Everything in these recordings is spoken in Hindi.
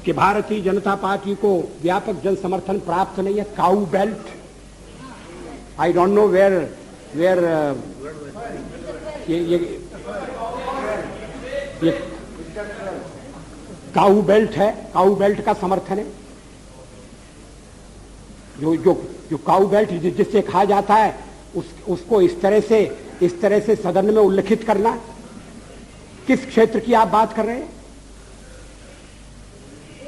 कि भारतीय जनता पार्टी को व्यापक जन समर्थन प्राप्त नहीं है। Cow belt, I don't know where ये काऊ बेल्ट है, काऊ बेल्ट का समर्थन है। जो काऊ बेल्ट जिससे खा जाता है उसको इस तरह से सदन में उल्लेखित करना। किस क्षेत्र की आप बात कर रहे हैं?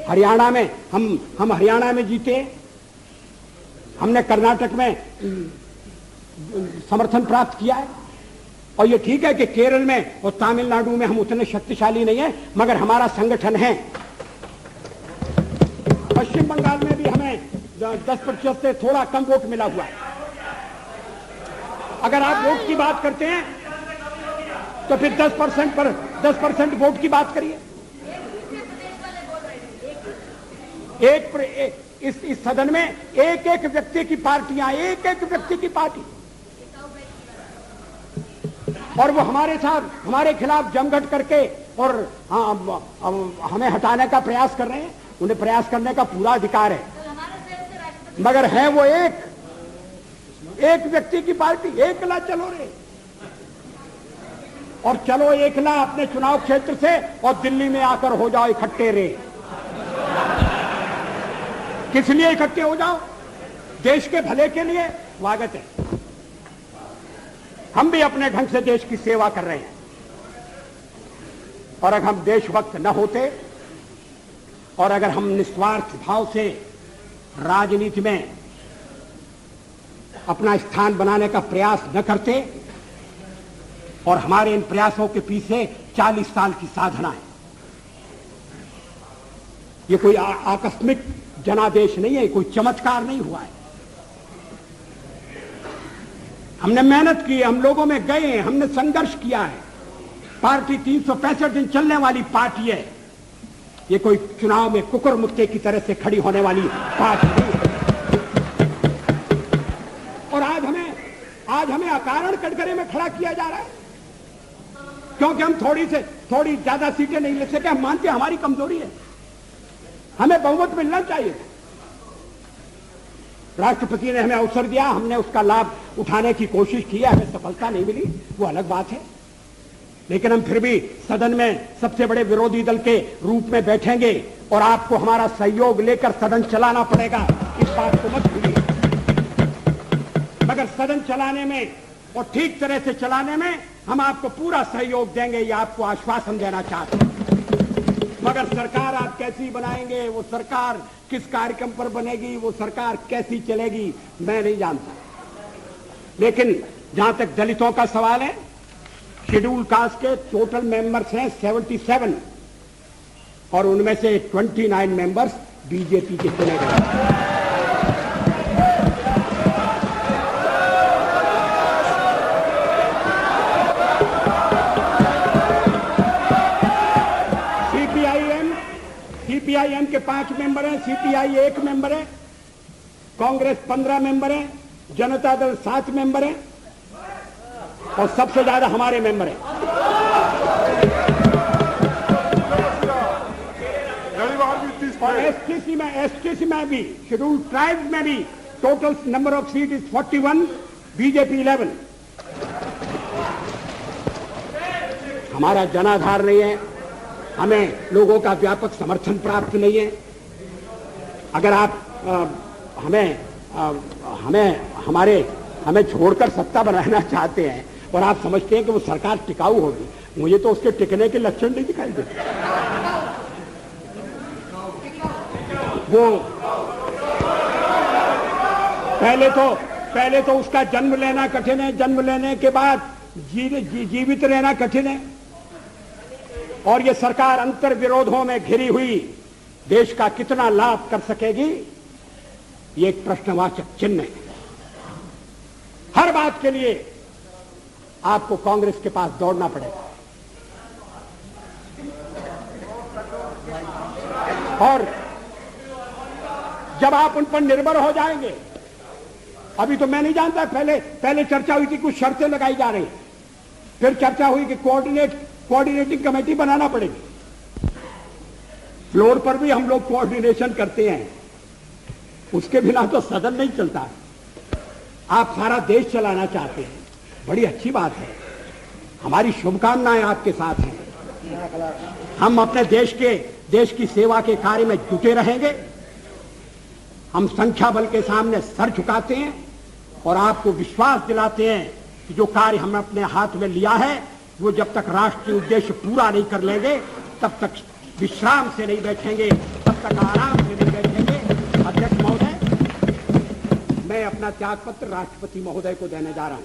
हरियाणा में हम हरियाणा में जीते, हमने कर्नाटक में समर्थन प्राप्त किया है। और ये ठीक है कि केरल में और तमिलनाडु में हम उतने शक्तिशाली नहीं है, मगर हमारा संगठन है। पश्चिम बंगाल में भी हमें 10% से थोड़ा कम वोट मिला हुआ है। अगर आप वोट की बात करते हैं तो फिर 10% वोट की बात करिए। इस सदन में एक व्यक्ति की पार्टियां, एक व्यक्ति की पार्टी, और वो हमारे साथ हमारे खिलाफ जमघट करके और हमें हटाने का प्रयास कर रहे हैं। उन्हें प्रयास करने का पूरा अधिकार है, मगर है वो एक व्यक्ति की पार्टी। एकला चलो रे, और चलो एकला अपने चुनाव क्षेत्र से, और दिल्ली में आकर हो जाओ इकट्ठे रे। किस लिए इकट्ठे हो जाओ? देश के भले के लिए। स्वागत है, हम भी अपने ढंग से देश की सेवा कर रहे हैं। और अगर हम देशभक्त न होते और अगर हम निस्वार्थ भाव से राजनीति में अपना स्थान बनाने का प्रयास न करते, और हमारे इन प्रयासों के पीछे 40 साल की साधना है। ये कोई आकस्मिक जनादेश नहीं है, कोई चमत्कार नहीं हुआ है। हमने मेहनत की है, हम लोगों में गए हैं, हमने संघर्ष किया है। पार्टी 365 दिन चलने वाली पार्टी है। ये कोई चुनाव में कुकुर मुक्के की तरह से खड़ी होने वाली पार्टी नहीं है। और आज हमें अकारण कटघरे में खड़ा किया जा रहा है, क्योंकि हम थोड़ी ज्यादा सीटें नहीं ले सके। हम मानते हैं हमारी कमजोरी है, हमें बहुमत मिलना चाहिए। राष्ट्रपति ने हमें अवसर दिया, हमने उसका लाभ उठाने की कोशिश की है, हमें सफलता नहीं मिली, वो अलग बात है। लेकिन हम फिर भी सदन में सबसे बड़े विरोधी दल के रूप में बैठेंगे, और आपको हमारा सहयोग लेकर सदन चलाना पड़ेगा, इस बात को मत भूलिए। मगर सदन चलाने में और ठीक तरह से चलाने में हम आपको पूरा सहयोग देंगे, ये आपको आश्वासन देना चाहते हैं। मगर सरकार आप कैसी बनाएंगे, वो सरकार किस कार्यक्रम पर बनेगी, वो सरकार कैसी चलेगी, मैं नहीं जानता। लेकिन जहां तक दलितों का सवाल है, शेड्यूल कास्ट के टोटल मेंबर्स हैं 77, और उनमें से 29 मेंबर्स बीजेपी के चुने गए। सीपीआईएम के 5 मेंबर हैं, सीपीआई 1 मेंबर है, कांग्रेस 15 मेंबर है, जनता दल 7 मेंबर है, और सबसे ज्यादा हमारे मेंबर हैं। और एसटीसी में भी, शेड्यूल ट्राइब्स में भी total number of seat is 41, BJP 11। हमारा जनाधार नहीं है, हमें लोगों का व्यापक समर्थन प्राप्त नहीं है। अगर आप हमें छोड़कर सत्ता बनाना चाहते हैं और आप समझते हैं कि वो सरकार टिकाऊ होगी, मुझे तो उसके टिकने के लक्षण नहीं दिखाई देते। वो पहले तो उसका जन्म लेना कठिन है, जन्म लेने के बाद जीवित रहना कठिन है, और ये सरकार अंतर विरोधों में घिरी हुई देश का कितना लाभ कर सकेगी, ये एक प्रश्नवाचक चिन्ह है। हर बात के लिए आपको कांग्रेस के पास दौड़ना पड़ेगा, और जब आप उन पर निर्भर हो जाएंगे, अभी तो मैं नहीं जानता, पहले चर्चा हुई थी, कुछ शर्तें लगाई जा रही, फिर चर्चा हुई कि कोऑर्डिनेटिंग कमेटी बनाना पड़ेगी। फ्लोर पर भी हम लोग कोऑर्डिनेशन करते हैं, उसके बिना तो सदन नहीं चलता। आप सारा देश चलाना चाहते हैं, बड़ी अच्छी बात है, हमारी शुभकामनाएं आपके साथ हैं। हम अपने देश की सेवा के कार्य में जुटे रहेंगे। हम संख्या बल के सामने सर झुकाते हैं और आपको विश्वास दिलाते हैं कि जो कार्य हमने अपने हाथ में लिया है वो जब तक राष्ट्रीय उद्देश्य पूरा नहीं कर लेंगे तब तक विश्राम से नहीं बैठेंगे, तब तक आराम से नहीं बैठेंगे। अध्यक्ष महोदय, मैं अपना त्यागपत्र राष्ट्रपति महोदय को देने जा रहा हूं।